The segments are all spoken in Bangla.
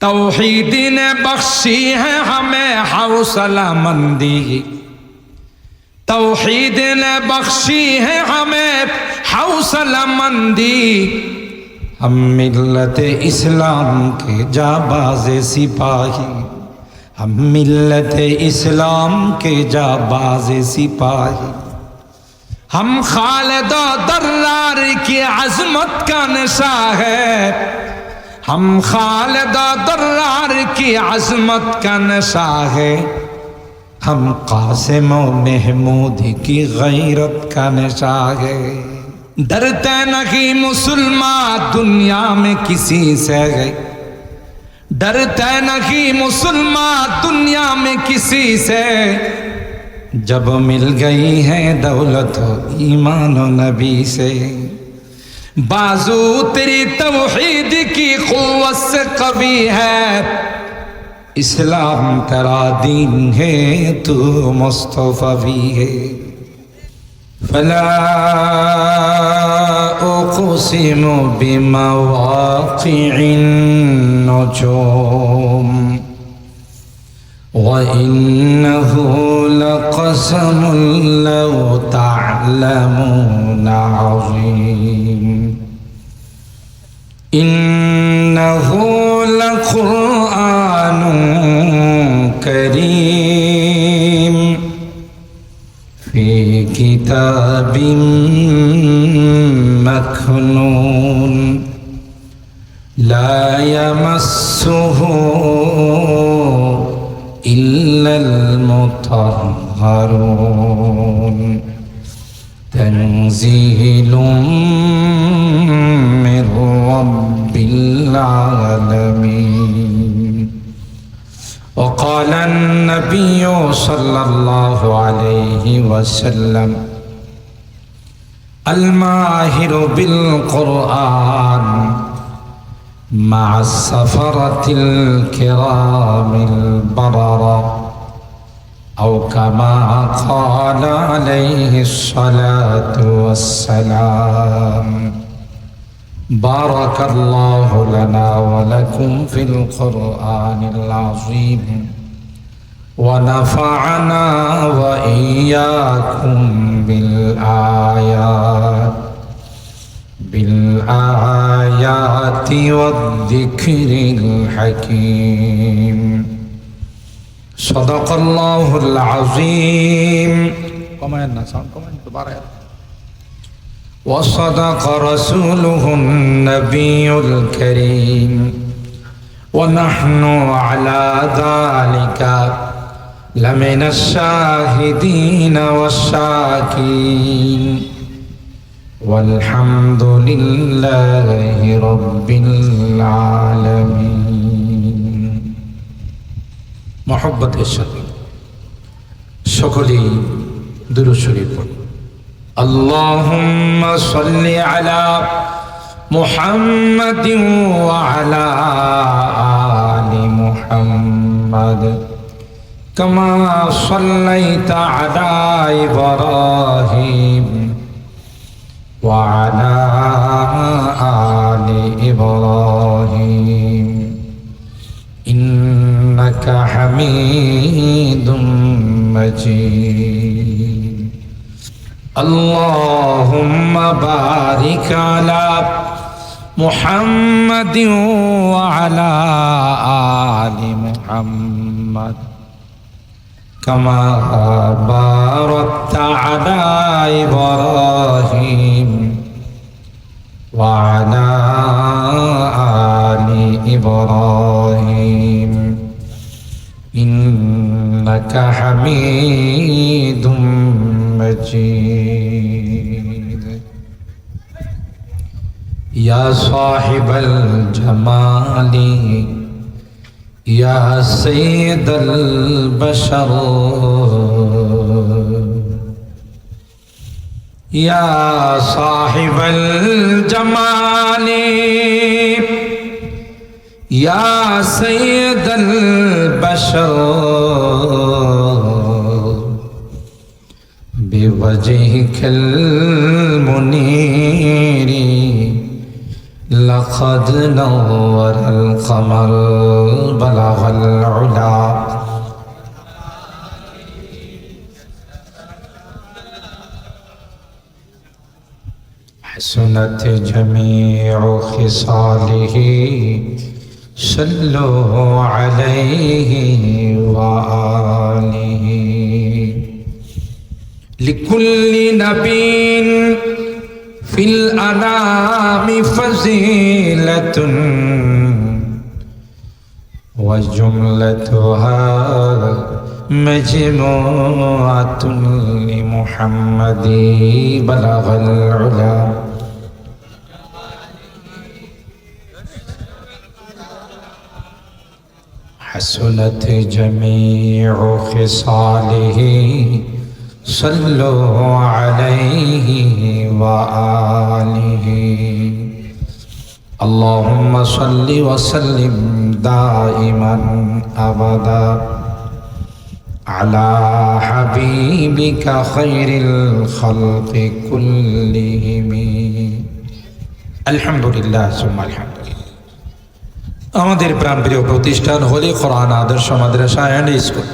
तौहीद ने बख्शी है हमें हौसला मंदी, तौहीद ने बख्शी है हमें हौसला मंदी। हम मिल्लत इस्लाम के जाबाज सिपाही, हम मिल्लत इस्लाम के जाबाज सिपाही। हम खालिद दर्रार की अजमत का नशा है, हम खालिद दर्रार की अजमत का नशा है। हम कासिम महमूद की गैरत का नशा है। डरते नहीं मुसलमान दुनिया में किसी से, डरते नहीं मुसलमान दुनिया में किसी से। जब मिल गई है दौलत ईमान नबी से, बाजू तेरी तौहीद की क़ुव्वत से कवी है। इस्लाम तेरा दीन है, तू मुस्तफ़वी है। फला उक़सिमु बिमवाक़िअन नुजूम व इन्नहु लक़समुन लौ तअलमून अज़ीम। इन्नहु लक़ुरआनुन करीम फी किताबिन मखनून ला यमस्सुहु इल्लल मुतह्हरून तंज़ीलुम मिर रब्बिल आलमीन। वक़ाल अन्नबी सल्लल्लाहु अलैहि वसल्लम अल-माहिरु बिल क़ुरआन मअ सफ़रतिल किरामिल बररा औ कमा क़ाल अलैहिस्सलातु वस्सलाम। बारकल्लाहु लना व लकुम फिल क़ुरआनिल अज़ीम व नफ़अना व इय्याकुम बिल आयाति वद्दिक्रिल हकीम। सदक़ल्लाहुल अज़ीम। कमेंट ना साउंड कमेंट दोबारा यार। वसदक़ रसूलुहुन नबियुल करीम व नहनु अला ज़ालिका लमिनश शाहिदीन वश्शाकिरीन वल्हम्दुलिल्लाहि रब्बिल आलमीन। मोहब्बतेर साथे सकलेई दुरूद शरीफ पढ़ি। अल्लाहुम्मा सल्लि अला मुहम्मदिन व अला आलि मुहम्मद कमा सल्लैता अला इब्राहीम व अला आलि इब्राहीम इन्नका हमीदुम मजीद। अल्लाहुम्मा बारिक अला मुहम्मदिन व अला आलि मुहम्मद कमा बारकता अला इब्राहीम व अला आलि इब्राहीम इन्नका हमीदुम मजीद। या साहिबल जमाली या सय्यदल बशर या साहिबल जमाली या सय्यदल बशर बिवजहिकल मुनीरी لقد نور القمر بلغ العلا حسنت جميع خصاله صلوا عليه وآله لكل نبي في الأنام فضيلة وجملتها مجموعة لمحمد بلغ العلا حسنت جميع خصاله صلوا عليه وآله اللهم صل وسلم دائما أبدا على حبيبك خير الخلق كلهم الحمد لله ثم الحمد لله আমাদের প্রাণপ্রিয় প্রতিষ্ঠান হলি কোরআন আদর্শ মাদ্রাসা অ্যান্ড স্কুল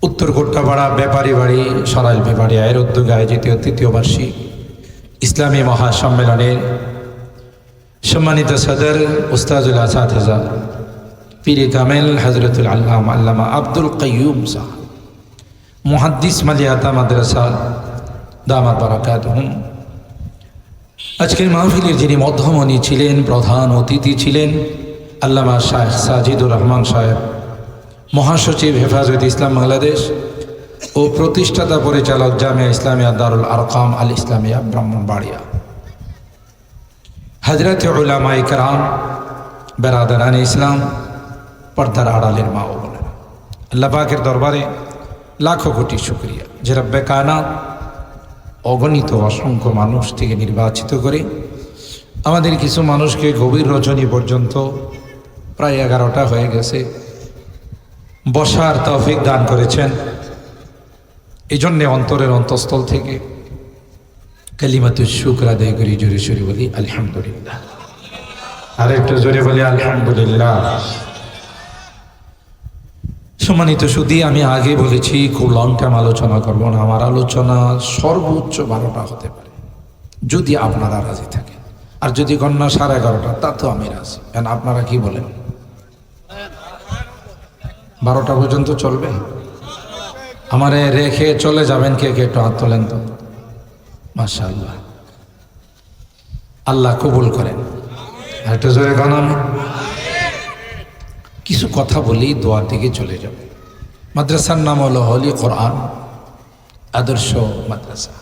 উত্তর কোট্টাপাড়া ব্যাপারী বাড়ি সরাইল ব্যাপারী আয়ের উদ্যোগে আয়োজিত তৃতীয় বার্ষিক ইসলামী মহাসম্মেলনের সম্মানিত সদর উস্তাদুল আসাতিজা পীরে কামেল হযরতুল আল্লামা আব্দুল কাইয়ুম সাহেব মুহাদ্দিস মালিয়াতা মাদ্রাসা দামাত বারাকাতুহুম আজকের মাহফিলের যিনি মধ্যমণি ছিলেন প্রধান অতিথি ছিলেন আল্লামা শায়েখ সাজিদুর রহমান সাহেব মহাসচিব হেফাজত ইসলাম বাংলাদেশ ও প্রতিষ্ঠাতা পরিচালক জামিয়া ইসলামিয়া দারুল আরকাম আল ইসলামিয়া ব্রাহ্মণবাড়িয়া হযরত উলামায়ে কেরাম বেরাদারান ইসলাম পর্দার আড়ালের মা ও বোনেরা আল্লাহ পাকের দরবারে লাখো কোটি শুকরিয়া যে রব্বে কায়নাত অগণিত অসংখ্য মানুষ থেকে নির্বাচিত করে আমাদের কিছু মানুষকে গভীর রজনী পর্যন্ত প্রায় 11টা হয়ে গেছে বসার তৌফিক দান করেছেন এই জন্যে অন্তরের অন্তঃস্থল থেকে কালিমাতুশ শুকর আদায় করি জোরে সোরে বলি আলহামদুলিল্লাহ আর একটু জোরে বলি আলহামদুলিল্লাহ সম্মানিত সুধী আমি আগে বলেছি খুব লং টাইম আলোচনা করব না আমার আলোচনা সর্বোচ্চ 12টা হতে পারে যদি আপনারা রাজি থাকেন আর যদি গণনা 11:30 তা তো আমি রাজি কারণ আপনারা কি বলেন 12টা পর্যন্ত চলবে আমারে রেখে চলে যাবেন কে কে একটু হাত তোলেন তো মাশাআল্লাহ আল্লাহ কবুল করেন একটু জোরে গান কিছু কথা বলেই দোয়ার দিকে চলে যাব মাদ্রাসার নাম হলো হলি কোরআন আদর্শ মাদ্রাসা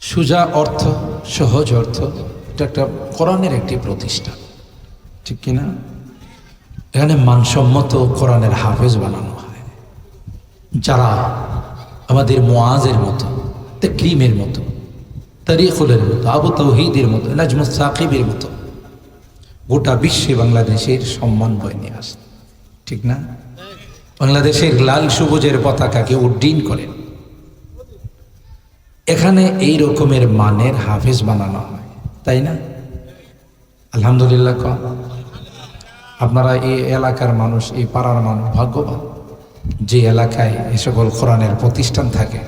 সুজা অর্থ সহজ অর্থ এটা একটা কোরআনের একটি প্রতিষ্ঠান ঠিক কিনা এখানে মানসম্মত কোরআনের হাফেজ বানানো হয় যারা আমাদের মুআজের মতো তাকরিমের মতো তারিকুলের মতো আবু তাওহীদের মতো নাজমুস সাকিবের মতো গোটা বিশ্বে বাংলাদেশের সম্মান বয়ে নিয়ে আসে ঠিক না বাংলাদেশের লাল সবুজের পতাকাকে উড্ডীন করেন এখানে এই রকমের মানের হাফেজ বানানো হয় তাই না আলহামদুলিল্লাহ আপনারা এই এলাকার মানুষ এই পাড়ার মানুষ ভাগ্যবান যে এলাকায় এ সকল কোরআনের প্রতিষ্ঠান থাকে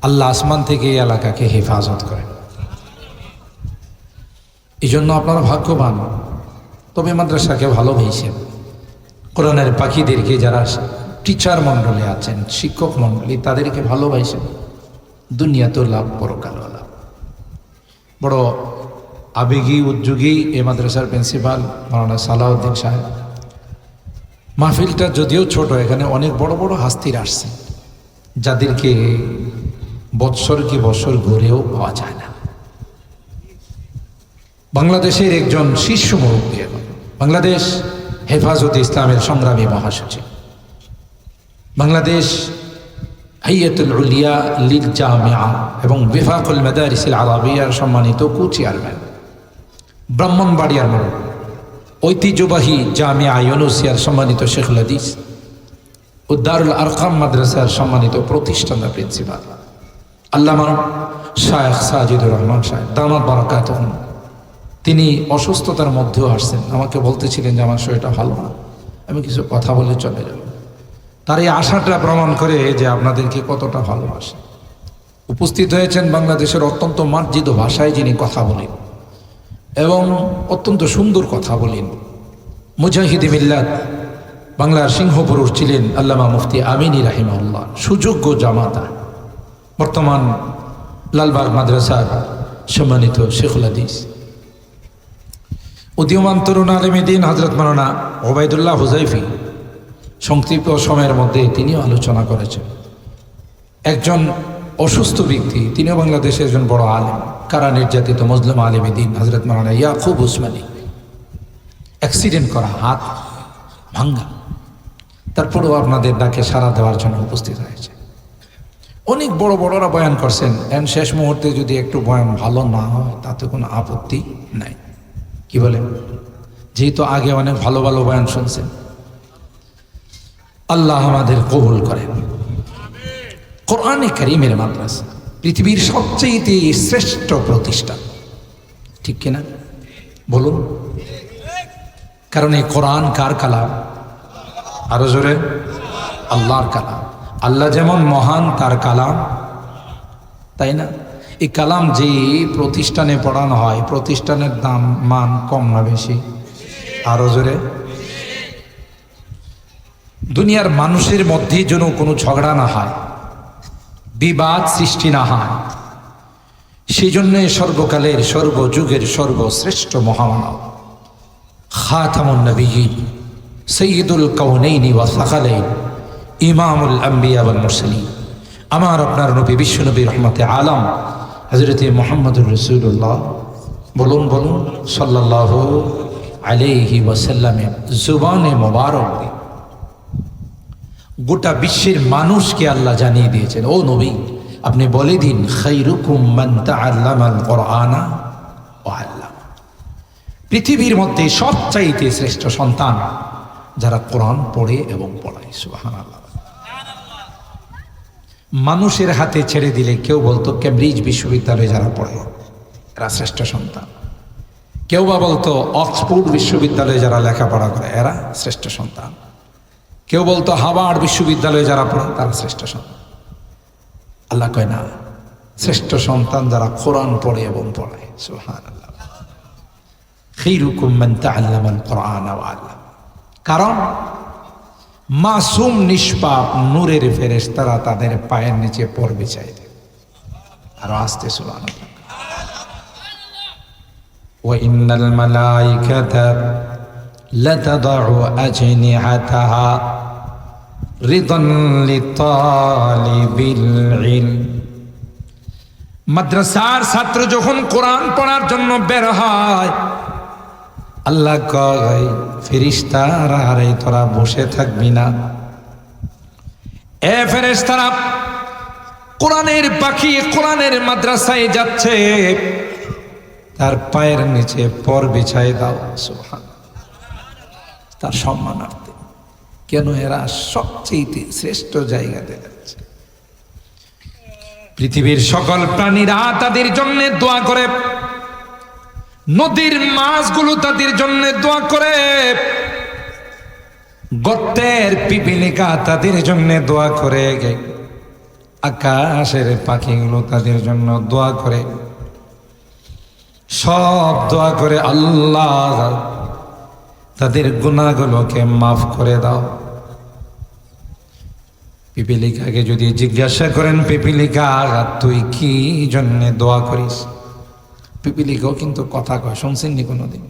আল্লাহ আসমান থেকে এই এলাকাকে হেফাজত করেন এই জন্য আপনারা ভাগ্যবান তবে মাদ্রাসাকে ভালোবেসেন কোরআনের পাখিদেরকে যারা টিচার মণ্ডলী আছেন শিক্ষক মণ্ডলী তাদেরকে ভালোবাসেন দুনিয়াতেও লাভ পরকালও লাভ বড় আবেগী উদ্যোগী এই মাদ্রাসার প্রিন্সিপাল মাওলানা সালাউদ্দিন সাহেব মাহফিলটা যদিও ছোট এখানে অনেক বড় বড় হাস্তির আসছে যাদেরকে বৎসর কি বছর ঘুরেও পাওয়া যায় না বাংলাদেশের একজন শীর্ষ মুরব্বী বাংলাদেশ হেফাজতে ইসলামের সংগ্রামী মহাসচিব বাংলাদেশ হাইয়াতুল উলিয়া লিল জামিয়া এবং বিফাকুল মাদারিসিল আরাবিয়ার সম্মানিত কো-চেয়ারম্যান ব্রাহ্মণবাড়িয়ার মুরব্বী ঐতিহ্যবাহী জামিয়া ইউনুসিয়ার সম্মানিত শেখুল হাদিস ও দারুল আরকাম মাদ্রাসার সম্মানিত প্রতিষ্ঠাতা প্রিন্সিপাল আল্লামা শায়েখ সাজিদুর রহমান সাহেব দামাত বারাকাতুহুম, তিনি অসুস্থতার মধ্যেও আসছেন। আমাকে বলতেছিলেন যে আমার শরীরটা ভালো না, আমি কিছু কথা বলে চলে যাব। তার এই আশাটা প্রমাণ করে যে আপনাদেরকে কতটা ভালোবাসে। উপস্থিত হয়েছেন বাংলাদেশের অত্যন্ত মার্জিত ভাষায় যিনি কথা বলেন এবং অত্যন্ত সুন্দর কথা বলেন, মুজাহিদে মিল্লাত, বাংলার সিংহপুরুষ ছিলেন আল্লামা মুফতি আমিনী রাহিমাহুল্লাহ, সুযোগ্য জামাতা, বর্তমান লালবাগ মাদ্রাসার সম্মানিত শেখুল হাদিস, উদীয়মান তরুণ আলেমে দ্বীন হযরত মাওলানা ওবায়দুল্লাহ হুযাইফী সংক্ষিপ্ত সময়ের মধ্যে তিনিও আলোচনা করেছেন। একজন অসুস্থ ব্যক্তি, তিনিও বাংলাদেশের একজন বড় আলেম, কারা নির্যাতিত মজলুম আলেমে দ্বীন হযরত মাওলানা ইয়াকুব উসমানী, অ্যাক্সিডেন্ট করা, হাত ভাঙ্গা, তারপরেও আপনাদের ডাকে সাড়া দেওয়ার জন্য উপস্থিত হয়েছে। অনেক বড় বড়রা বয়ান করছেন, এন শেষ মুহূর্তে যদি একটু বয়ান ভালো না হয় তাতে কোনো আপত্তি নাই। কি বলেন? যেহেতু আগে অনেক ভালো ভালো বয়ান শুনছেন, আল্লাহ আমাদের কবুল করেন। কোরআনে কারীমের মাদ্রাসা পৃথিবীর সবচেয়ে শ্রেষ্ঠ প্রতিষ্ঠান, ঠিক কিনা বলুন? কারণ এই কোরআন কার কালাম? আরো জোরে, আল্লাহর কালাম। আল্লাহ যেমন মহান, তার কালাম, তাই না? এই কালাম যে প্রতিষ্ঠানে পড়ানো হয়, প্রতিষ্ঠানের দাম মান কম না বেশি? আরো জোরে। দুনিয়ার মানুষের মধ্যে যেন কোনো ঝগড়া না হয়, বিবাদ সৃষ্টি না হয়, সেই জন্য সর্বকালের সর্বযুগের সর্বশ্রেষ্ঠ মহামানব খাতামুন নবিয়্যিন সাইয়্যিদুল কাউনাইনি ওয়া সাকালাইন ইমামুল আম্বিয়া ওয়াল মুরসালিন, আমার আপনার নবী বিশ্বনবী রহমতে আলম হযরতে মুহাম্মদুর রাসূলুল্লাহ, বলুন বলুন, সাল্লাল্লাহু আলাইহি ওয়াসাল্লামের জুবানে মোবারক গোটা বিশ্বের মানুষকে আল্লাহ জানিয়ে দিয়েছেন, ও নবী আপনি বলে দিন, খায়রুকুম মান তাআল্লামাল কুরআনা ওয়া আল্লামা, পৃথিবীর মধ্যে সবচাইতে শ্রেষ্ঠ সন্তান যারা কোরআন পড়ে এবং পড়ায়। সুবহানাল্লাহ। মানুষের হাতে ছেড়ে দিলে কেউ বলতো কেমব্রিজ বিশ্ববিদ্যালয়ে যারা পড়ে এরা শ্রেষ্ঠ সন্তান, কেউ বা বলতো অক্সফোর্ড বিশ্ববিদ্যালয়ে যারা লেখাপড়া করে এরা শ্রেষ্ঠ সন্তান, কেউ বলতো হার্ভার্ড বিশ্ববিদ্যালয়ে যারা পড়ে তারা শ্রেষ্ঠ সন্তান। আল্লাহ কয় না, শ্রেষ্ঠ সন্তান যারা কোরআন পড়ে এবং পড়ায়। সুবহানাল্লাহ। খায়রুকুম মান তাআল্লামাল কুরআনা ওয়া আল্লামা, কারণ মাসুম নিষ্পাপ নূরের ফেরেশতারা তাদের পায়ের নিচে পর বিছায় দেয়। আর আস্তে সুবহানাল্লাহ। ওয়া ইন্নাল মালাইকাতা লাতাদউ আজনিহাতাহা রিদান লিতালিবিল ইলম, মাদ্রাসার ছাত্র যখন কোরআন পড়ার জন্য বের হয়, আল্লাহ কয় ফেরেশতারা, আরে তোরা বসে থাকবি না, এ ফেরেশতারা কোরআনের পাখি কোরআনের মাদ্রাসায় যাচ্ছে, তার পায়ের নিচে পর বিছায় দাও। সুবহানাল্লাহ। তার সম্মানার্থে। কেন? এরা সবচেয়ে শ্রেষ্ঠ জায়গাতে যাচ্ছে। পৃথিবীর সকল প্রাণীরা তাদের জন্য দোয়া করে, নদীর মাছগুলো তাদের জন্য দোয়া করে, গর্তের পিপিলিকা তাদের জন্য দোয়া করে, আকাশের পাখিগুলো তাদের জন্য দোয়া করে, সব দোয়া করে আল্লাহ তাদের গুনাহগুলোকে মাফ করে দাও। পিপিলিকাকে যদি জিজ্ঞাসা করেন, পিপিলিকা তুই কি জন্যে দোয়া করিস, পিপিলিকাও কিন্তু কথা কয়। শুনছেন নি কোনোদিন?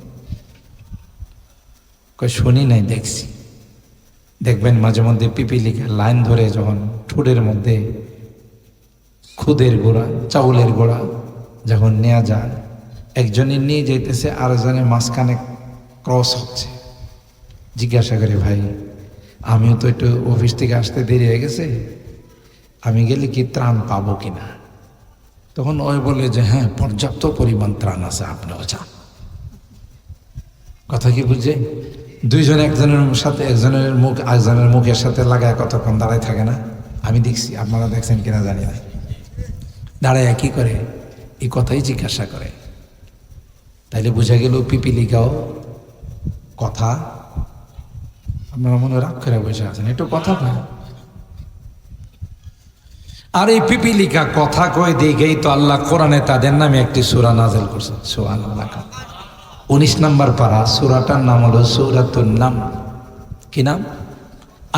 কয় শুনি নাই, দেখছি। দেখবেন মাঝে মধ্যে পিপিলিকা লাইন ধরে যখন ঠোঁটের মধ্যে খুদের গোড়া, চাউলের গোড়া যখন নেওয়া যায়, একজনে নিয়ে যাইতেছে, আরেকজনের মাঝখানে ক্রস হচ্ছে। জিজ্ঞাসা করে, ভাই আমিও তো একটু অফিস থেকে আসতে দেরি হয়ে গেছে, আমি গেলে কি ত্রাণ পাবো কিনা? তখন ওই বলে যে হ্যাঁ, পর্যাপ্ত পরিমাণ ত্রাণ আছে, আপনিও যান। কথা কি বুঝছে? দুইজন একজনের সাথে একজনের মুখ একজনের মুখের সাথে লাগায় কতক্ষণ দাঁড়ায় থাকে না? আমি দেখছি, আপনারা দেখছেন কিনা জানি না। দাঁড়ায় কি করে এই কথাই জিজ্ঞাসা করে। তাইলে বোঝা গেল পিপিলিকাও কথা। আপনারা মনে রাগ করে বসে আছেন, একটু কথা কয়। আর এই পিপিলিকা কথা কয় দিকেই তো আল্লাহ কোরআনে তাদের নামে একটি সূরা নাযিল করছে। সুবহানাল্লাহ। 19 নম্বর পারা, সূরাটার নাম হলো সূরাতুন নামল। কি নাম?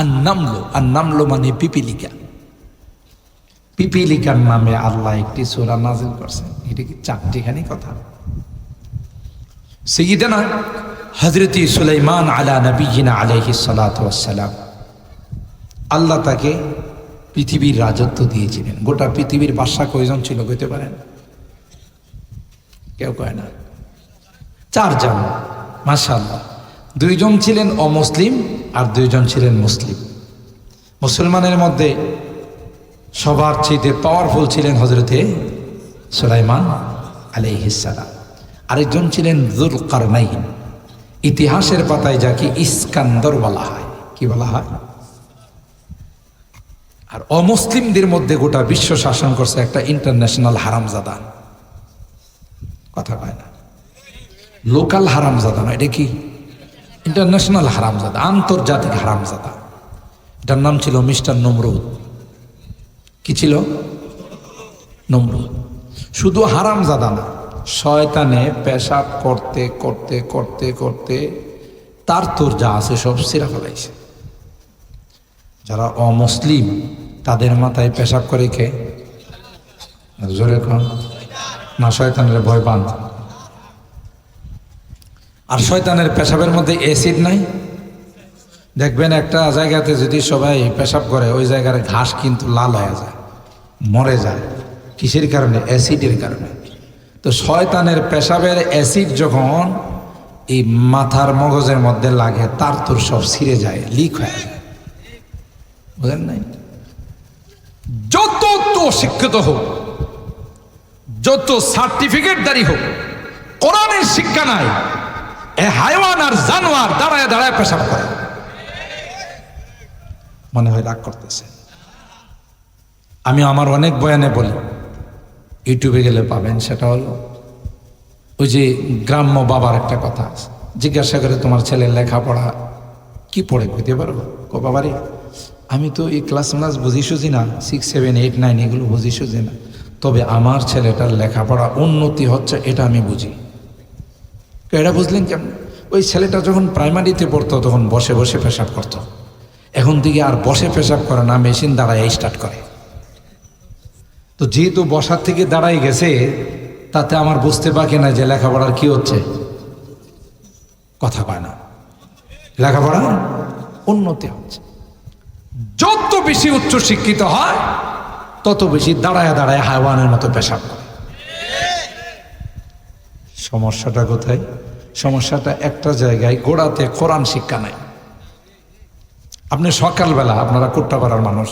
আন-নামল। আন-নামল মানে পিপিলিকা। পিপিলিকার নামে আল্লাহ একটি সূরা নাযিল করছেন। এটা কি চারটিখানি কথা? সাইয়্যিদানা হযরত সুলাইমান আলা নবিয়িনা আলাইহিস সালাতু ওয়াস সালাম, আল্লাহ তাকে পৃথিবীর রাজত্ব দিয়েছিলেন। গোটা পৃথিবীর বাদশা কয়জন ছিল কইতে পারেন? কেউ কয় না। 4 জন। মাশাআল্লাহ। 2 জন ছিলেন অমুসলিম আর 2 জন ছিলেন মুসলিম। মুসলমানের মধ্যে সবার চেয়ে পাওয়ারফুল ছিলেন হযরতে সুলাইমান আলাইহিস সালাম। আরেকজন ছিলেন যুলকারনাইন। ইতিহাসের পাতায় যাকে ইস্কান্দর বলা হয়। কি বলা হয়? আর অমুসলিমদের মধ্যে গোটা বিশ্ব শাসন করছে একটা ইন্টারন্যাশনাল হারামজাদা। কথা কয় না। লোকাল হারামজাদা না, এটা কি ইন্টারন্যাশনাল হারামজাদা, আন্তর্জাতিক হারামজাদা। এটার নাম ছিল মিস্টার নমরুদ। কি ছিল? নমরুদ। শুধু হারামজাদা না, শয়তানে পেশাব করতে করতে করতে করতে তার তোর যা আছে সব ছিঁড়া ফেলাইছে। যারা অমুসলিম তাদের মাথায় পেশাব করে কে? জোরে কন না, শয়তানের ভয় পান। আর শয়তানের পেশাবের মধ্যে অ্যাসিড নাই। দেখবেন একটা জায়গাতে যদি সবাই পেশাব করে ওই জায়গার ঘাস কিন্তু লাল হয়ে যায়, মরে যায়। কিসের কারণে? অ্যাসিডের কারণে। তো শয়তানের পেশাবের অ্যাসিড যখন এই মাথার মগজের মধ্যে লাগে তার তোর সব ছিঁড়ে যায়, লিক হয়ে যায়। বুঝেন নাই? যত তো শিক্ষিত হোক, যত সার্টিফিকেটদারি হোক, কোরআনের শিক্ষা নাই, এ হাইওয়ান আর জানোয়ার দাঁড়ায় দাঁড়ায় পেশাব করে। মনে হয় রাগ করতেছে। আমি আমার অনেক বয়ানে বলি, ইউটিউবে গেলে পাবেন। সেটা হলো ওই যে গ্রাম্য বাবার একটা কথা আছে, জিজ্ঞাসা করে তোমার ছেলের লেখাপড়া কি পড়ে কইতে পারবো? কো বাবারে আমি তো এই ক্লাস বুঝি সুঝি না, 6, 7, 8, 9 এগুলো বুঝি সুঝি না, তবে আমার ছেলেটার লেখাপড়া উন্নতি হচ্ছে এটা আমি বুঝি। এটা বুঝলেন কেমন? ওই ছেলেটা যখন প্রাইমারিতে পড়তো তখন বসে বসে পেশাব করতো, এখন থেকে আর বসে পেশাব করে না, মেশিন দাঁড়ায় স্টার্ট করে। তো যেহেতু বসার থেকে দাঁড়াই গেছে, তাতে আমার বুঝতে বাকি না যে লেখাপড়ার কি হচ্ছে। কথা পায় না, লেখাপড়া উন্নতি হচ্ছে। যত বেশি উচ্চ শিক্ষিত হয় তত বেশি দাঁড়ায় দাঁড়ায় হাইওয়ানের মতো পেশাব করে। সমস্যাটা কোথায়? সমস্যাটা একটা জায়গায়, গোড়াতে কোরআন শিক্ষা নাই। আপনি সকালবেলা, আপনারা কুট্টাপাড়ার মানুষ,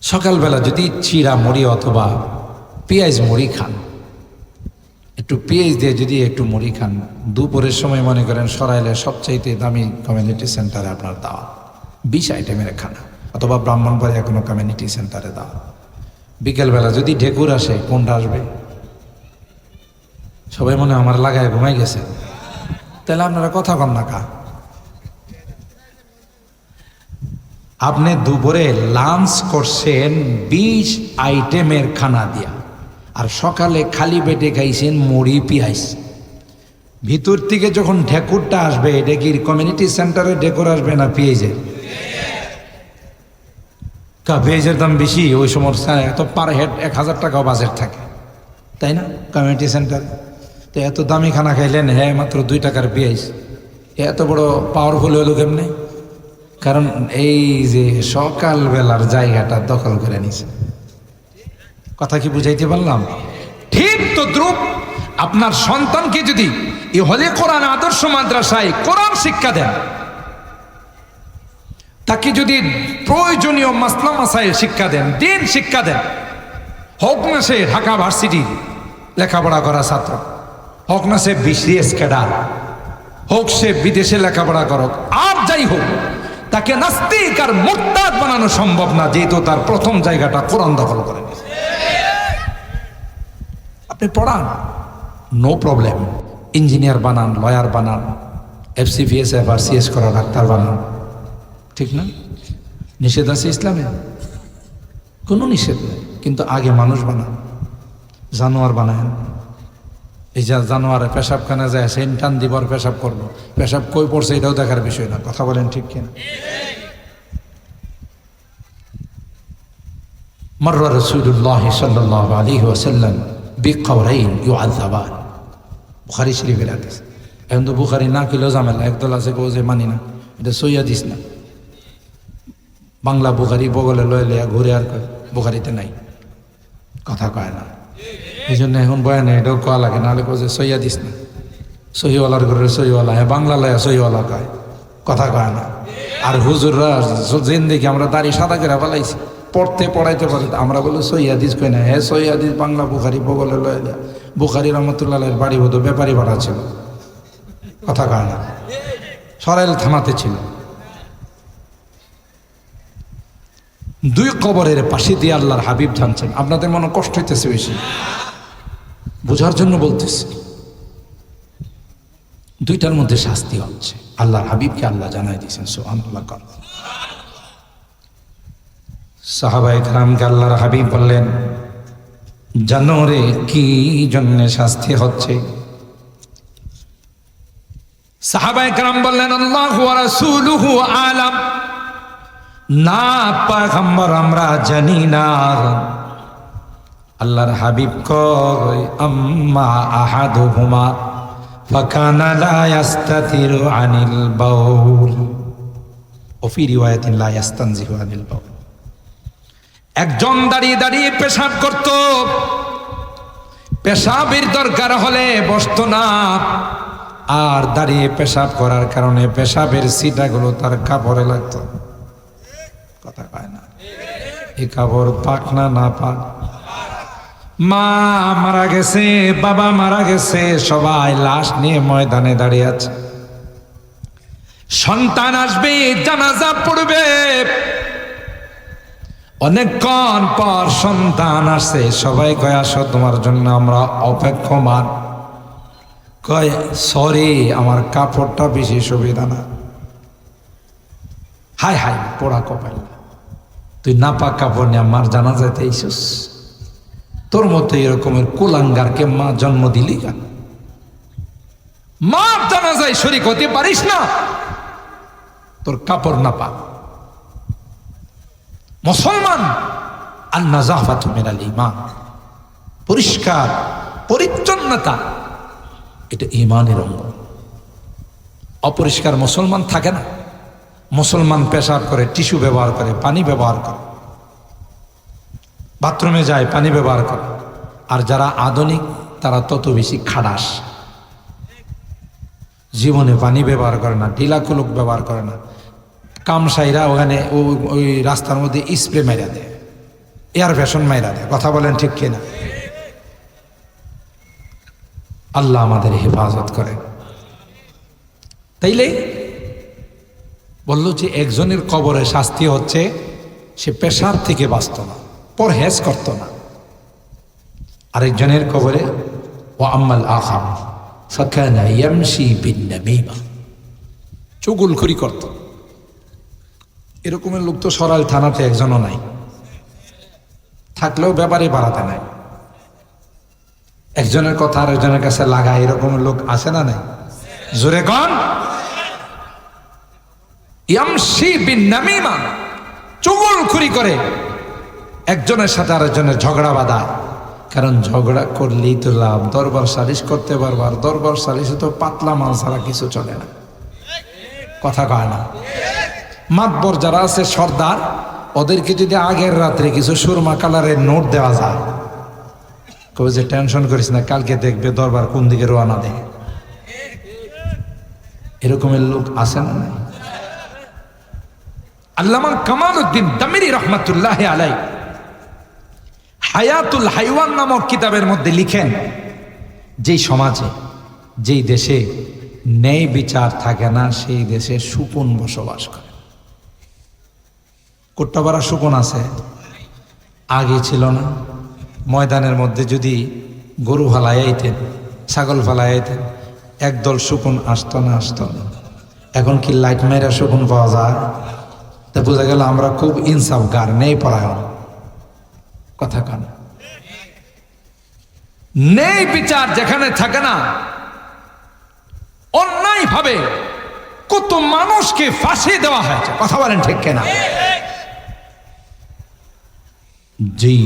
সকালবেলা যদি চিড়া মুড়ি অথবা পেঁয়াজ মুড়ি খান, একটু পেঁয়াজ দিয়ে যদি একটু মুড়ি খান, দুপুরের সময় মনে করেন সরাইলে সবচাইতে দামি কমিউনিটি সেন্টারে আপনার দাওয়াত, 20 আইটেমের খানা, অথবা ব্রাহ্মণবাড়িয়া কোনো কমিউনিটি সেন্টারে দাওয়াত। বিকেলবেলা যদি ঢেকুর আসে, কোনটা আসবে? সবাই মনে আমার লাগায় ঘুমাই গেছে। তাহলে আপনারা কথা কন না কা? আপনি দুপুরে লাঞ্চ করছেন 20 আইটেমের খানা দিয়া, আর সকালে খালি পেটে খাইছেন মুড়ি পেঁয়াজ। ভিতর থেকে যখন ঢেকুরটা আসবে, এটা কি কমিউনিটি সেন্টারে ঢেকুর আসবে না পেঁয়াজের? পেঁয়াজের দাম বেশি, ওই সময় এত পার হেড 1000 টাকাও বাজেট থাকে, তাই না? কমিউনিটি সেন্টার তো এত দামি খানা খাইলেন, হ্যাঁ মাত্র 2 টাকার পেঁয়াজ, এত বড় পাওয়ারফুল হলো কেমনে? কারণ এই যে সকালবেলার জায়গাটা দখল করে নিছে। কথা কি বুঝাইতে পারলাম? ঠিক তো দ্রুপ আপনার সন্তানকে যদি এই হলে কোরআন আদর্শ মাদ্রাসায় কোরআন শিক্ষা দেন, তাকে যদি প্রয়োজনীয় মাসলা মাসাইল শিক্ষা দেন, দিন শিক্ষা দেন, হোক না সে ঢাকা ভার্সিটি লেখাপড়া করা ছাত্র, হোক না সে বিসিএস ক্যাডার, হোক সে বিদেশে লেখাপড়া করুক, আর যাই হোক, তাকে নাস্তিক আর মুরতাদ বানানো সম্ভব না, যেহেতু তার প্রথম জায়গাটা কোরআন দখল করে নিয়েছে। আপনি পড়ান, নো প্রবলেম। ইঞ্জিনিয়ার বানান, লয়ার বানান, FCPSF আর CS করা ডাক্তার বানান, ঠিক না? নিষেধ আছে ইসলামে? কোনো নিষেধ নেই, কিন্তু আগে মানুষ বানান, জানোয়ার বানায়। এই যে জানোয়ারে পেশাবখানা যায়, সেন টান দিবর পেশাব করলো, পেশাব কই পড়ছে এটাও দেখার বিষয় না। কথা বলেন ঠিক কিনা? মাররা রাসূলুল্লাহ সাল্লাল্লাহু আলাইহি ওয়াসাল্লাম বিকবরাইন ইউআযাবান, বুখারী শরীফের হাদিস। এখন তো বুখারী না কিলো ঝামেলা, একদল আছে কেউ যে মানি না, এটা সই হাদিস না। বাংলা বুখারী বগলে লয়ে লইয়া ঘুরে আর কয় বুখারীতে নাই, কথা কয় না। এই জন্য এখন বয়ানে এটাও কোয়া লাগে, নাহলে কেউ যে সই হাদিস না, সহিওয়ালার ঘরে সহিওয়ালা, হ্যাঁ বাংলা লয়া সহিওয়ালা কয়, কথা কয় না। আর হুজুররা যেন দেখি আমরা দাড়ি সাদা করে ফেলাইছি, পড়তে পড়াইতে পারে, আমরা বলি সই হাদিস কই না, হ্যাঁ সই হাদিস বাংলা বুখারী বগলে লয়ে লইয়া। বুখারী রহমতুল্লাহ বাড়ি হতো ব্যাপারী ভাড়া ছিল, কথা কয় না, সরাইল থামাতে ছিল। দুই কবরের পাশে দিয়ে আল্লাহর হাবিব জানছেন। আপনাদের মনে কষ্ট হইতেছে বেশি, বোঝার জন্য বলতেছি। দুইটার মধ্যে শাস্তি হচ্ছে, আল্লাহর হাবিবকে আল্লাহ জানাই দিয়েছেন। সুবহানাল্লাহ। সাহাবায়ে কেরামকে আল্লাহর হাবিব বললেন, জানো রে কি জন্য শাস্তি হচ্ছে? সাহাবায়ে কেরাম বললেন, আল্লাহু ওয়া রাসূলুহু আলাম, না পয়গম্বর আমরা জানি না। আল্লাহর হাবিব কয়, আম্মা আহাদুহুমা ফাকানা লা ইস্তাতিরু আনিল বাউল ওয়া ফি রিওয়ায়াতিন লা ইস্তানজিহু আনিল বাউল। একজন দাঁড়িয়ে দাঁড়িয়ে পেশাব করত, পেশাবের দরকার হলে বসতো না, আর দাঁড়িয়ে পেশাব করার কারণে পেশাবের ছিটাগুলো তার কাপড়ে লাগতো, কথা কয় না। এই কাপড় পাক না না পাক? মা মারা গেছে, বাবা মারা গেছে, সবাই লাশ নিয়ে ময়দানে দাঁড়িয়ে আছে। সন্তান আসবে, জানাজা পড়বে, অনেকক্ষণ পর সন্তান আসে, সবাই কয় আসো তোমার জন্য আমরা অপেক্ষমান। কয় সরি আমার কাপড়টা বেশি সুবিধা না। হায় হায় পোড়া কপাল, তুই নাপাক কাপড় নিয়ে আমার জানাজাতে আইসস? তোর মতো এরকমের কুলাঙ্গারকে মা জন্ম দিলি কেন? মার জানাজায় শরীক হতে পারিস না, তোর কাপড় নাপাক। মুসলমান আন-নাযাফাতু মিনাল ঈমান, পরিষ্কার পরিচ্ছন্নতা এটা ঈমানের অঙ্গ। অপরিষ্কার মুসলমান থাকে না। মুসলমান পেশাব করে, টিস্যু ব্যবহার করে, পানি ব্যবহার করে, বাথরুমে যায় পানি ব্যবহার করে। আর যারা আধুনিক তারা তত বেশি খাড়াস, জীবনে পানি ব্যবহার করে না, ঢিলাকুলুক ব্যবহার করে না। কামসাইরা ওখানে ওই রাস্তার মধ্যে স্প্রে মাইরা দেয়, এয়ার ফ্যাশন মাইরা দেয়, কথা বলেন ঠিক কিনা? আল্লাহ আমাদের হেফাজত করে। তাইলে বললো যে একজনের কবরে শাস্তি হচ্ছে সে পেশাব থেকে বাঁচত না, পরহেজ করত না। আরেকজনের কবরে ওয়া আম্মাল আখার ফাকানা ইয়ামশি বিন-নামিমা, চুগলখড়ি করত। এরকমের লোক তো সরাইল থানাতে একজনও নাই, থাকলেও ব্যাপারে বাড়াতে নাই। একজনের কথা আরেকজনের কাছে লাগায়, এরকমের লোক আছে না নাই? জোরে কন। ইয়ামশি বিন-নামিমা, চুগলখড়ি করে, একজনের সাথে আরেকজনের ঝগড়া বাঁধায়। কারণ ঝগড়া করলেই তো লাভ, দরবার সালিশ করতে পারবো, আর দরবার সালিশে তো পাতলা মাল ছাড়া কিছু চলে না, কথা কয় না। মাতবর যারা আছে সর্দার, ওদেরকে যদি আগের রাত্রে কিছু সুরমা কালারের নোট দেওয়া যায়, কবে যে টেনশন করিস না, কালকে দেখবে দরবার কোন দিকে রওনা দেয়। এরকমের লোক আছে না নাই? আল্লামা কামালউদ্দিন তামিরি রহমাতুল্লাহ আলাইহি হায়াতুল হাইওয়ান নামক কিতাবের মধ্যে লিখেন, যেই সমাজে, যেই দেশে ন্যায় বিচার থাকে না, সেই দেশে শকুন বসবাস করে। কোট্টাপাড়া শকুন আছে, আগে ছিল না। ময়দানের মধ্যে যদি গরু ফালাই আইতেন, ছাগল ফালাই আইতেন, একদল শকুন আসতো না আসতো না। এখন কি লাইট মাইরা শকুন পাওয়া যায়? তা বোঝা গেল আমরা খুব ইনসাফগার, নেই পরায়ণ। কথা কান নেই, বিচার যেখানে থাকে না, অন্যায় ভাবে কত মানুষকে ফাঁসি দেওয়া হয়েছে। কথা বলেন ঠিক কিনা? যেই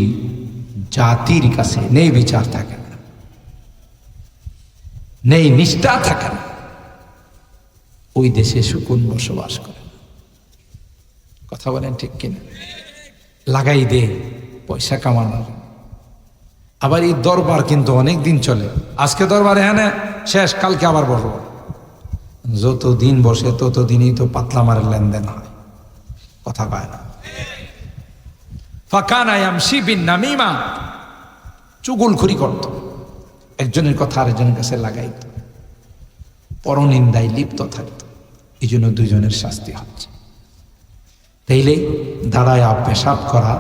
জাতির কাছে নেই বিচার থাকে না, নেই নিষ্ঠা থাকে না, ওই দেশে শকুন বসবাস করে। কথা বলেন ঠিক কিনা? লাগাই দে পয়সা কামানোর। আবার এই দরবার কিন্তু অনেক দিন চলে। আজকে দরবার এখানে শেষ, কালকে আবার বসবো। যত দিন বসে ততদিনই তো পাতলা মারের লেনদেন হয়। কথা কয় না? ফাকানা ইয়ামশি বিন নামিমা, চুগলখড়ি করত, একজনের কথা আরেকজনের কাছে লাগাইত, পরনিন্দায় লিপ্ত থাকত। এই জন্য দুইজনের শাস্তি হচ্ছে। তাইলে দাঁড়ায় পেশাব করা,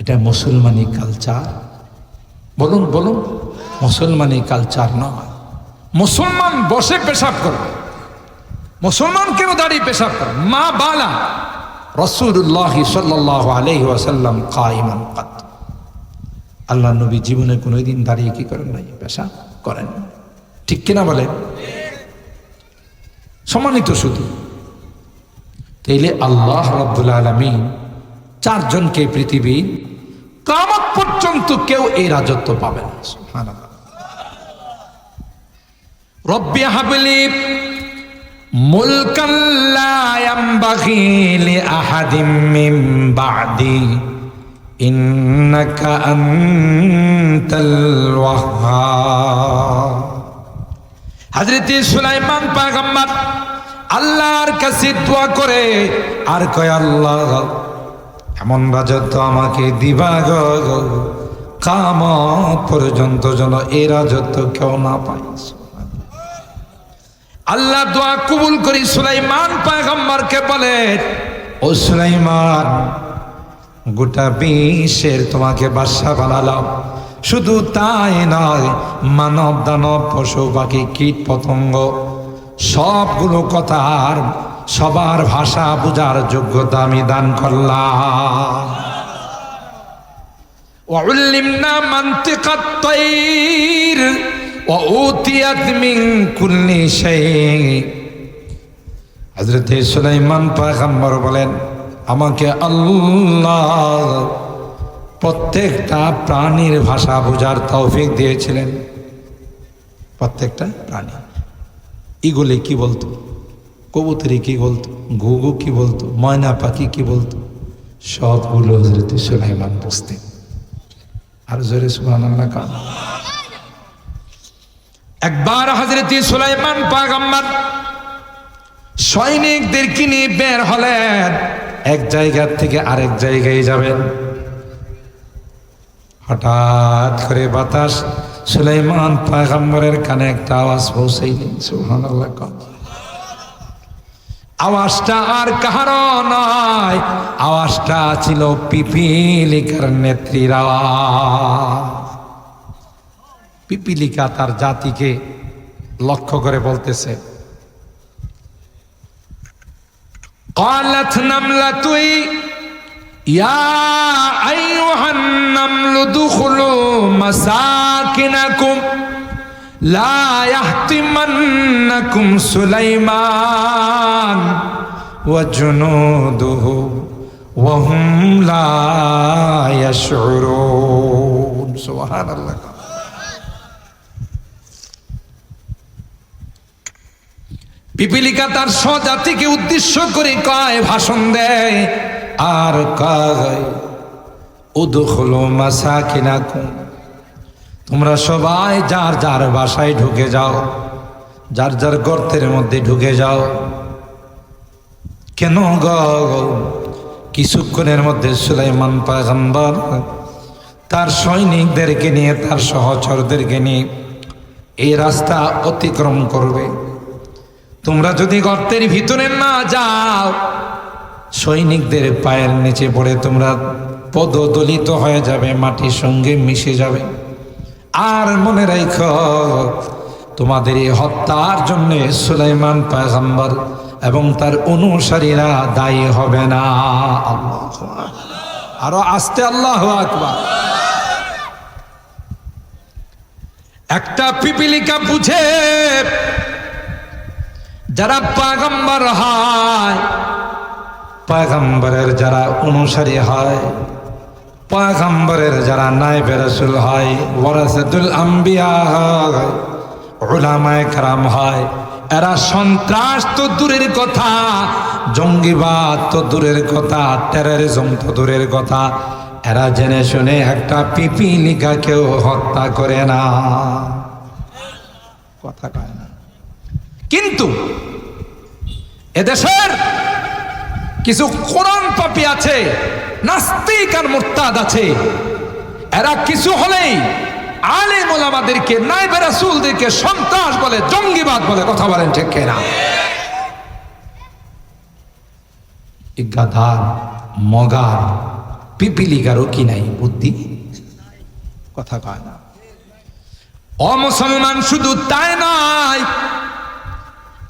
এটা মুসলমানি কালচার? বলুন বলুন, মুসলমানি কালচার নয়। মুসলমান বসে পেশাব করবে, মুসলমান কেন দাঁড়িয়ে পেশাব করবে? মা বালা রাসূলুল্লাহ সাল্লাল্লাহু আলাইহি ওয়াসাল্লাম কায়িমান কাত, আল্লাহ নবী জীবনে কোনোদিন দাঁড়িয়ে কি করেন নাই? পেশাব করেন। ঠিক কিনা বলেন? সম্মানিত শুধু তাইলে আল্লাহ রাব্বুল আলামিন চারজনকে পৃথিবী কিয়ামত পর্যন্ত কেউ এই রাজত্ব পাবে না। সুবহানাল্লাহ। রব্বি হাবলি মুলকান লা ইয়ামবাগি লিআহাদিম মিন বা'দি ইন্নাকা আনতাল ওয়াহ্হাব। হযরত সুলাইমান পয়গম্বর আল্লাহর কাছে দোয়া করে আর কয়, আল্লাহ এমন রাজত্ব আমাকে দিবা গো, কিয়ামত পর্যন্ত যেন এই রাজত্ব কেউ না পায়। আল্লাহ দোয়া কবুল করি সুলাইমান পয়গম্বরকে বলে, ও সুলাইমান, গোটা বিশ্বের তোমাকে বাদশা বানালাম। শুধু তাই নয়, মানব দানব পশু পাখি কীট পতঙ্গ সবগুলো কথার সবার ভাষা বুঝার যোগ্যতা আমি দান করলাম। ওয়াউল্লিমনা মানতিকাত তাইর ওয়া উতিয়াত মিন কুল্লি শাই। হযরত সুলাইমান পয়গম্বর বলেন, আমাকে আল্লাহ প্রত্যেকটা প্রাণীর ভাষা বোঝার তৌফিক দিয়েছিলেন। প্রত্যেকটা প্রাণী, ইগলে কি বলতো, কবুতরি কি বলতো, ঘুঘু কি বলতো, ময়না পাখি কি বলতো, সবগুলো হযরত সুলাইমান বুঝতেন। আর জোরে সুবহানাল্লাহ কান। একবার হযরত সুলাইমান পয়গম্বর সৈনিকদেরকে নিয়ে বের হলেন, এক জায়গা থেকে আরেক জায়গায় যাবেন। হঠাৎ করে বাতাস সুলাইমান পয়গম্বরের কানে একটা আওয়াজ পৌঁছাইলেন। সুবহানাল্লাহ কান। আওয়াজটা আর কাহারও নয়, আওয়াজটা ছিল পিপিলিকার নেত্রীর আওয়াজ। পিপিলিকা তার জাতিকে লক্ষ্য করে বলতেছে, قالت نملة يا أيها النمل ادخلوا مساكنكم لا يحطمنكم سليمان وجنوده وهم لا يشعرون. سبحان الله. পিপিলিকা তার স্বজাতিকে উদ্দেশ্য করে কয়, ভাষণ দেয় আর কয়, উদখুলু মাসাকিনাকুম, তোমরা সবাই যার যার বাসায় ঢুকে যাও, যার যার গর্তের মধ্যে ঢুকে যাও। কেন গো? কিছুক্ষণের মধ্যে সুলাইমান পয়গম্বর তার সৈনিকদেরকে নিয়ে, তার সহচরদেরকে নিয়ে এই রাস্তা অতিক্রম করবে। তোমরা যদি গর্তের ভিতরে না যাও, সৈনিকদের পায়ের নিচে পড়ে তোমরা পদদলিত হয়ে যাবে, মাটির সঙ্গে মিশে যাবে। আর মনে রাখো তোমাদের এই হত্যার জন্য সুলাইমান পয়গম্বর এবং তার অনুসারীরা দায়ী হবে না। আল্লাহু আকবার, আরো আস্তে আল্লাহু আকবার। একটা পিপিলিকা বুঝে যারা পয়গম্বর হয়, পয়গম্বরের যারা অনুসারী হয়, পয়গম্বরের যারা নায়েবে রাসূল হয়, ওয়ারাসাতুল আম্বিয়া হয়, উলামায়ে কেরাম হয়, এরা সন্ত্রাস তো দূরের কথা, জঙ্গিবাদ তো দূরের কথা, টেররিজম তো দূরের কথা, এরা জেনে শুনে একটা পিপিলিকাকেও হত্যা করে না, কথা কয় না। কিন্তু এদেশের কিছু কোরআন পাপী আছে, নাস্তিক আর মুরতাদ আছে, এরা কিছু হলেই আলেম ওলামাদেরকে, নায়েবে রাসূলদেরকে সন্ত্রাস বলে, জঙ্গিবাদ বলে। কথা বলেন ঠিক কিনা? গাধার মগার পিপিলিকারও কি নাই বুদ্ধি, কথা কয় না। অমুসলমান শুধু তাই নয়,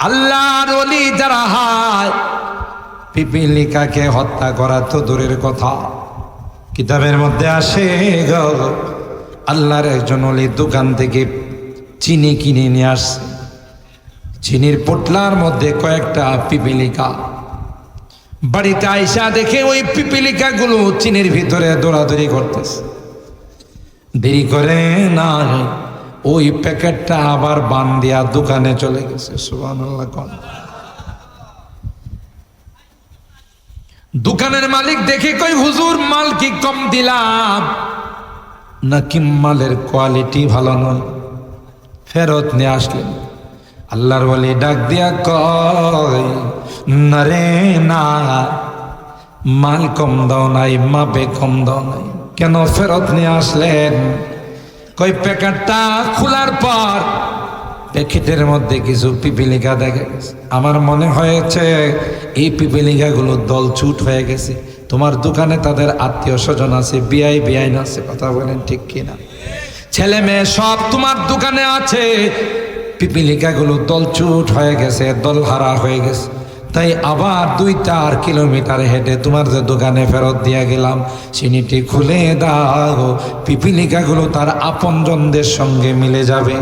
আল্লাহর ওলি যারা হয়, পিপিলিকাকে হত্যা করা তো দূরের কথা, কিতাবের মধ্যে আসে আল্লাহর একজন ওলি দোকান থেকে চিনি কিনে নিয়ে আসছে, চিনির পোটলার মধ্যে কয়েকটা পিপিলিকা। বাড়িতে আইসা দেখে ওই পিপিলিকাগুলো চিনির ভিতরে দৌড়াদৌড়ি করতেছে। দেরি করে না, ওই প্যাকেটটা আবার বান দিয়া দোকানে চলে গেছে। সুবহানাল্লাহ। দোকানের মালিক দেখে কই, হুজুর মাল কি কম দিলাম নাকি মালের কোয়ালিটি ভালো নয়? ফেরত নিয়ে আসলেন। আল্লাহর ওলি ডাক দিয়া কয়, না রে না, মাল কম দাও নাই, মাপে কম দাও নাই, কেন ফেরত নিয়ে আসলেন? কই প্যাকেটটা খোলার পর প্যাকেটের মধ্যে কিছু পিপিলিকা দেখা গেছে, আমার মনে হয়েছে এই পিপিলিকাগুলো দলছুট হয়ে গেছে। তোমার দোকানে তাদের আত্মীয় স্বজন আছে, বিআই বিআইন আছে, কথা বলেন ঠিক কিনা? ছেলে মেয়ে সব তোমার দোকানে আছে, পিপিলিকাগুলো দলছুট হয়ে গেছে, দলহারা হয়ে গেছে। তাই আবার 2-4 কিলোমিটার হেঁটে তোমার যে দোকানে ফেরত দিয়ে গেলাম, চিনিটি খুলে দাও, পিপিলিকাগুলো তার আপনজনদের সঙ্গে মিলে যাবে।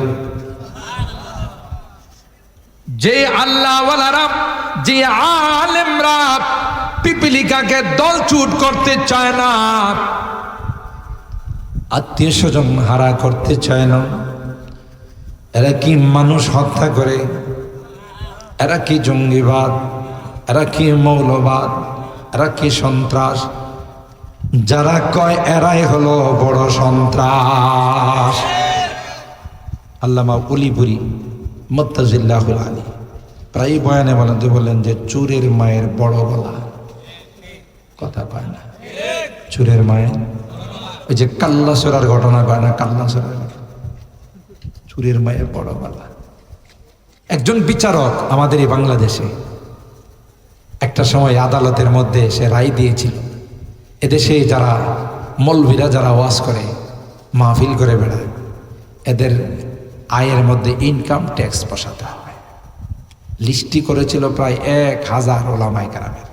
যে আল্লাহওয়ালারা, যে আলেমরা পিপিলিকাকে দলছুট করতে চায় না, আত্মীয় স্বজন হারা করতে চায় না, এরা কি মানুষ হত্যা করে? এরা কি জঙ্গিবাদ? এরা কি মৌলবাদ? এরা কি সন্ত্রাস? যারা কয় এরাই হলো বড় সন্ত্রাস। আল্লামা উলিপুরি মুত্তাজিল্লাহুল আলী প্রায় বয়ানে বলেন যে চোরের মায়ের বড় গলা, কথা কয় না? চোরের মায়ের ওই যে কাল্লা চোরার ঘটনা কয় না? কাল্লা চোরার ঘটনা, চোরের মায়ের বড় গলা। একজন বিচারক আমাদের এই বাংলাদেশে একটা সময় আদালতের মধ্যে সে রায় দিয়েছিল, এদেশে যারা মৌলভীরা যারা ওয়াজ করে, মাহফিল করে বেড়ায়, এদের আয়ের মধ্যে ইনকাম ট্যাক্স বসাতে হবে। লিস্টি করেছিল প্রায় 1000 ওলামায়ে কেরামের।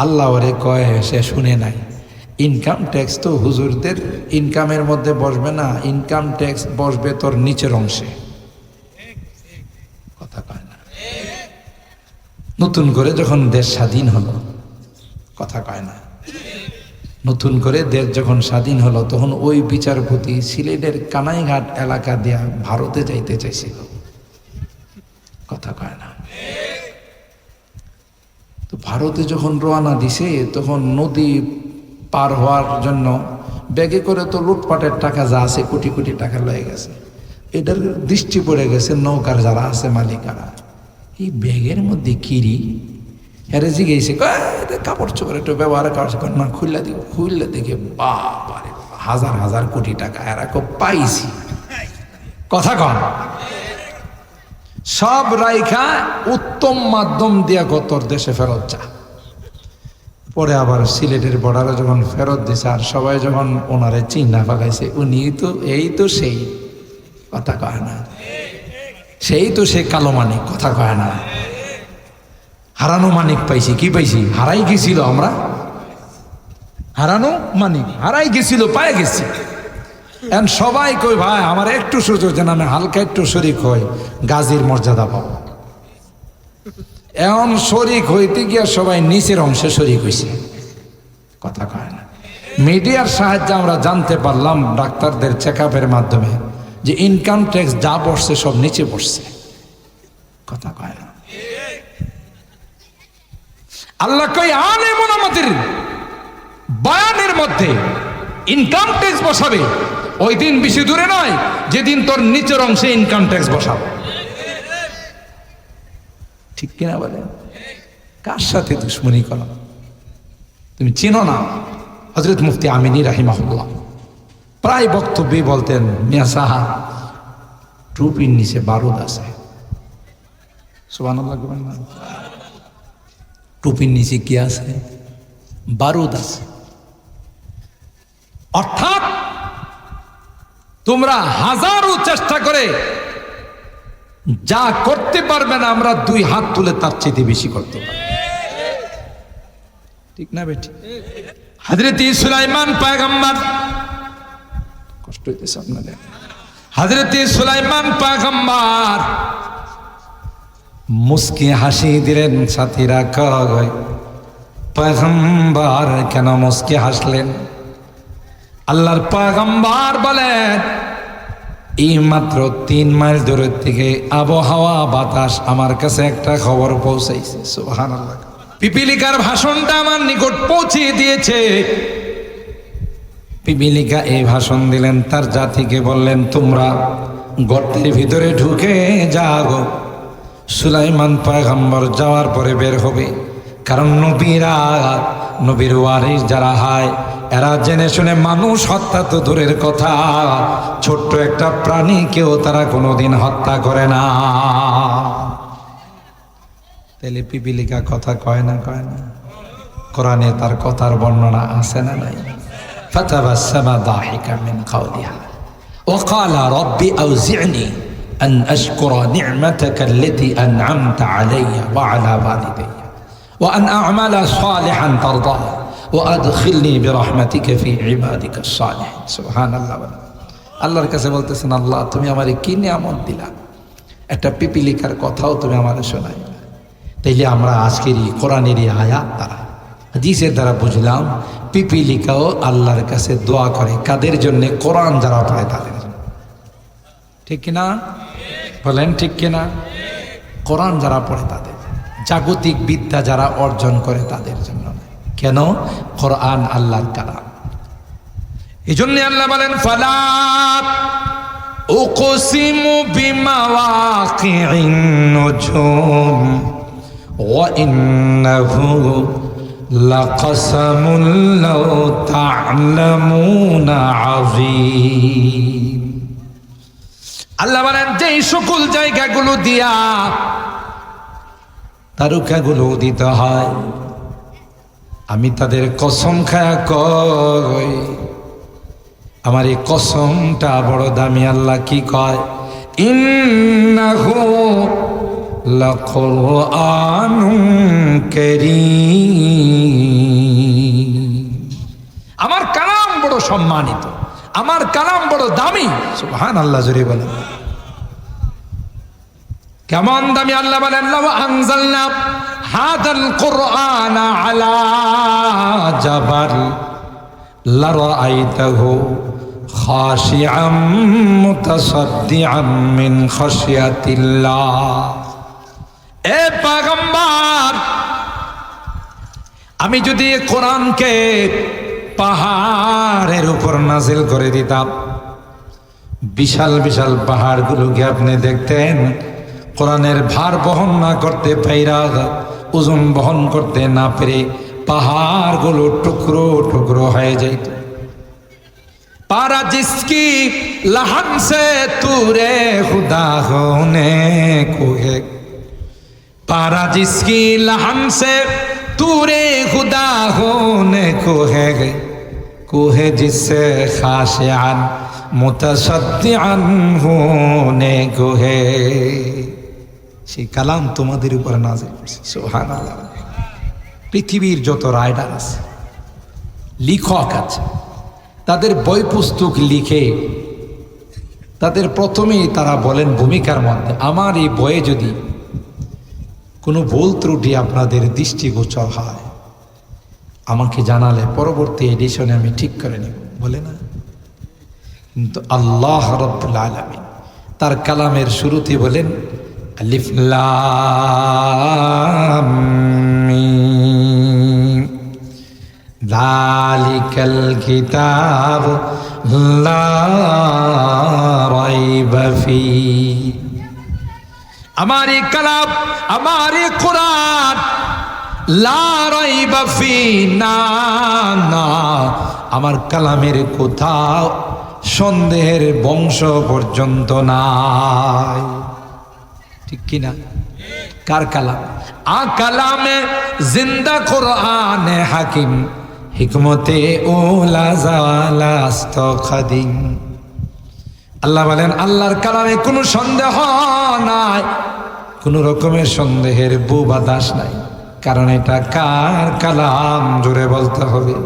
আল্লাহ ওরে কয়, সে শুনে নাই, ইনকাম ট্যাক্স তো হুজুরদের ইনকামের মধ্যে বসবে না, ইনকাম ট্যাক্স বসবে তোর নিচের অংশে, কথা কয় না? নতুন করে যখন দেশ স্বাধীন হলো, কথা কয় না? নতুন করে দেশ যখন স্বাধীন হলো, তখন ওই বিচারপতি সিলেটের কানাইঘাট এলাকা দিয়া ভারতে যাইতে চাইছিল, কথা কয় না? তো ভারতে যখন রওনা দিছে, তখন নদী পার হওয়ার জন্য ব্যাগে করে তো লুটপাটের টাকা যা আছে, কোটি কোটি টাকা লয়ে গেছে। এটার দৃষ্টি পড়ে গেছে নৌকার যারা আছে মালিকারা, এই ব্যাগের মধ্যে কিরি হেরে জিগেছে, কাপড় চোপড় একটু ব্যবহার করার না, খুললা দিব, খুললে দেখে বাবারে 1000 কোটি টাকা এরা খুব পাইছি, কথা কন? সব রাইখা উত্তম মাধ্যম দিয়া তোর দেশে ফেরত যা। পরে আবার সিলেটের বর্ডারে যখন ফেরত দিছে আর সবাই যখন ওনারে চিন্না ফেলাইছে, উনি তো এই তো সেই, কথা কয় না, সেই তো সে কালো মানিক, কথা কয় না। হারানো মানিক পাইছি, কি পাইছি? হারাই গেছিল, আমরা হারানো মানিক হারাই গেছিল, পায়ে গেছি। এখন সবাই কই ভাই আমার একটু সুযোগ যেন আমি হালকা একটু শরিক হই, গাজীর মর্যাদা পাবো। এখন শরিক হইতে গিয়া সবাই নিচের অংশে শরিক হয়েছে, কথা কয় না। মিডিয়ার সাহায্যে আমরা জানতে পারলাম ডাক্তারদের চেক আপের মাধ্যমে যে ইনকাম ট্যাক্স যা পড়ছে সব নিচে পড়ছে, কথা কয় না। আল্লাহ কই আলেমুন আমাদের বয়ানের মধ্যে ইনকাম ট্যাক্স বসাবে, ওই দিন বেশি দূরে নয় যেদিন তোর নিচের অংশে ইনকাম ট্যাক্স বসাবে, ঠিক কিনা বলেন? কার সাথে দুশ্মনী করো? তুমি চিনো না হযরত মুফতি আমিনী রাহিমাহুল্লাহ প্রায় বক্তব্যে বলতেন, মিয়া সাহা টুপির নিচে বারুদ আছে। সুবহানাল্লাহ, টুপির নিচে কি আছে? বারুদ আছে। অর্থাৎ তোমরা হাজারো চেষ্টা করে যা করতে পারবে না, আমরা দুই হাত তুলে তার চেয়ে বেশি করতে পারবো, ঠিক না বেটি? হযরত সুলাইমান পয়গম্বর, কষ্ট হইতেছে আপনাদের, হযরত সুলাইমান পয়গম্বর মুস্কি হাসি দিলেন। সাথীরা কয় পয়গম্বর কেন মুস্কি হাসলেন? আল্লাহর পয়গম্বর বলেন এই মাত্র 3 মাইল দূরের থেকে আবহাওয়া বাতাস আমার কাছে একটা খবর পৌঁছাইছে। সুবহানাল্লাহ। পিপিলিকার ভাষণটা আমার নিকট পৌঁছে দিয়েছে। পিপিলিকা এই ভাষণ দিলেন, তার জাতিকে বললেন তোমরা গর্তের ভিতরে ঢুকে যাও। সুলাইমান পয়গম্বর যাওয়ার পরে বের হবে, কারণ নবীরা, নবীর ওয়ারিস যারা হয় এরা জেনে শুনে মানুষ হত্যা তো দূরের কথা, ছোট্ট একটা প্রাণীকেও তারা কোনোদিন হত্যা করে না। তাহলে পিপিলিকা কথা কয় না, কয় না? কোরআনে তার কথার বর্ণনা আছে না নাই? ফাতাবাসসামা দাহিকা মিন কাওলিহা ওয়া ক্বালা রাব্বি আউজি'নি আন আশকুরা নি'মাতাকা আল্লাতী আন'আমতা আলাইয়া ওয়া আলা ওয়ালিদাইয়া ওয়া আন আ'মালা সালিহান তারদাহু ওয়া আদখিলনি বিরহমাতিকা ফি ইবাদিকা সালিহিন। সুবহানাল্লাহ। আল্লাহর কাছে বলতেছেন, আল্লাহ তুমি আমারে কি নিয়ামত দিলা, একটা পিপিলিকার কথাও তুমি আমারে শোনাইলা। তাইলে আমরা আজকের এই কোরআনের এই আয়াত দ্বারা, হাদিসের দ্বারা বুঝলাম পিপিলিকাও আল্লাহর কাছে দোয়া করে কাদের জন্য? কোরআন যারা পড়ে তাদের জন্য, ঠিক কিনা বলেন? ঠিক কিনা? কোরআন যারা পড়ে তাদের, জাগতিক বিদ্যা যারা অর্জন করে তাদের জন্য। কেন? কোরআন আল্লাহর কালাম। এই জন্য আল্লাহ বলেন ফালা উকসিমু বিমাওয়াকিন নুজুম ওয়া ইন্নাহু লাকাসামুন লাউ তা'লামুনা আযীম। আল্লাহ বলেন যেই সকল জায়গাগুলো দিয়া তারকাগুলো উদিত হয়, আমি তাদের কসম খায়া কই, আমার এই কসমটা বড় দামি। আল্লাহ কি কয়? ইন্নাহু লাকুরআনুন কারীম। আমার কালাম বড় সম্মানিত, আমার কালাম বড় দামি। সুবহানাল্লাহ, জোরে বলেন কেমন দামি? আল্লাহ বলেন লাউ আনজালনা হাদাল কুরআনা আলা জাবাল লারাআইতাহু খাশিআম মুতাসাদ্দিআম মিন খাশিয়াতিল্লাহ। এ পয়গম্বর, আমি যদি কোরআনকে পাহাড়ের উপর নাজিল করে দিতাম, বিশাল বিশাল পাহাড়গুলোকে আপনি দেখতেন কোরআনের ভার বহন না করতে পাইরা, ওজন বহন করতে না পেরে পাহাড়গুলো টুকরো টুকরো হয়ে যাইত। পারা জিসকি লহন সে তুরে খুদা হোনে কোহে, পারা জিসকি লহন সে तूरे खुदा होने को है जिससे खाशियान मुतसद्दिआन होने को है। সেই কালাম তোমাদের উপর নাযিল করছে। সুবহানাল্লাহ। পৃথিবীর যত রাইডার আছে, লেখক আছে, তাদের বই পুস্তক লিখে তাদের প্রথমেই তারা বলেন ভূমিকার মধ্যে, আমার এই বইয়ে যদি কোনো ভুল ত্রুটি আপনাদের দৃষ্টিগোচর হয় আমাকে জানালে পরবর্তী এডিশনে আমি ঠিক করে নেব, বলে না? কিন্তু আল্লাহ রাব্বুল আলামিন তার কালামের শুরুতে বলেন আলিফ লাম মিম যালিকাল কিতাব লা রাইবা ফি। আমার এই কালাম, আমার এই কোরআন লা রাইবা ফি, না না, আমার কালামের কোথাও সন্দেহের বংশ পর্যন্ত নাই। ঠিক কিনা? কার কালাম? আ কালামে জিন্দা কোরআনে হাকিম হিকমতে ওলা জালাস্ত খাদিম। আল্লাহ বলেন আল্লাহর কালামে কোনো সন্দেহ নাই, কোনো রকমের সন্দেহের বুবাদাস নাই, কারণ এটা কার কালাম? জোরে বলতে হবে,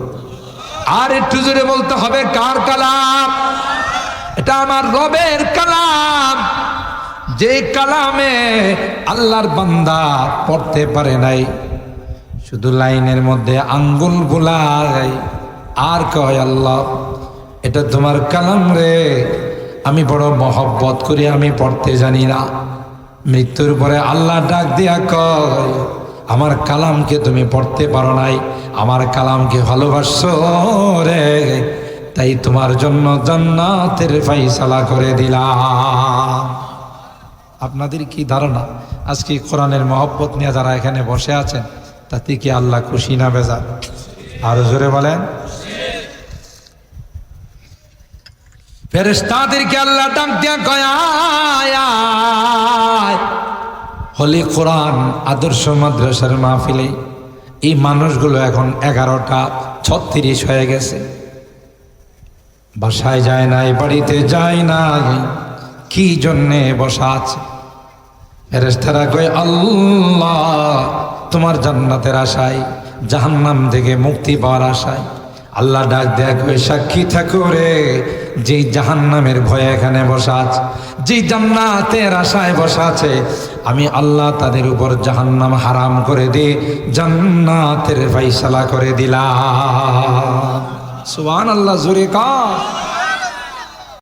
আর একটু জোরে বলতে হবে, কার কালাম? এটা আমার রবের কালাম, যে কালামে আল্লাহর বান্দা পড়তে পারে নাই, শুধু লাইনের মধ্যে আঙ্গুল বুলায় আর কয় আল্লাহ এটা তোমার কালাম রে, আমি বড় মহব্বত করে আমি পড়তে জানি না। মৃত্যুর পরে আল্লাহ ডাক দিয়া কয় আমার কালামকে তুমি পড়তে পারো নাই, আমার কালামকে ভালোবাসছো রে, তাই তোমার জন্য জান্নাতের ফায়সালা করে দিলাম। আপনাদের কি ধারণা আজকে কোরআনের মহব্বত নিয়ে যারা এখানে বসে আছেন তাতে কি আল্লাহ খুশি না বেজার? আরো জোরে বলেন। ফেরেশতাদেরকে আল্লাহ ডাক দিয়া কয় আয় আয়, হলি কোরআন আদর্শ মাদ্রাসার মাহফিলে এই মানুষগুলো এখন 11টা 36 হয়ে গেছে, বাসায় যায় নাই, বাড়িতে যায় নাই, কি জন্যে বসা আছে? ফেরেশতারা কয় আল্লাহ তোমার জান্নাতের আশায়, জাহান্নাম থেকে মুক্তি পাওয়ার আশায়। আল্লাহ ডাক দেয়া কয় সাক্ষী থাকো রে, যেই জাহান্নামের ভয়ে এখানে বসা আছে, যেই জান্নাতের আশায় বসা আছে, আমি আল্লাহ তাদের উপর জাহান্নাম হারাম করে দিয়ে জান্নাতের ফায়সালা করে দিলাম। সুবহানাল্লাহ, জোরে কার?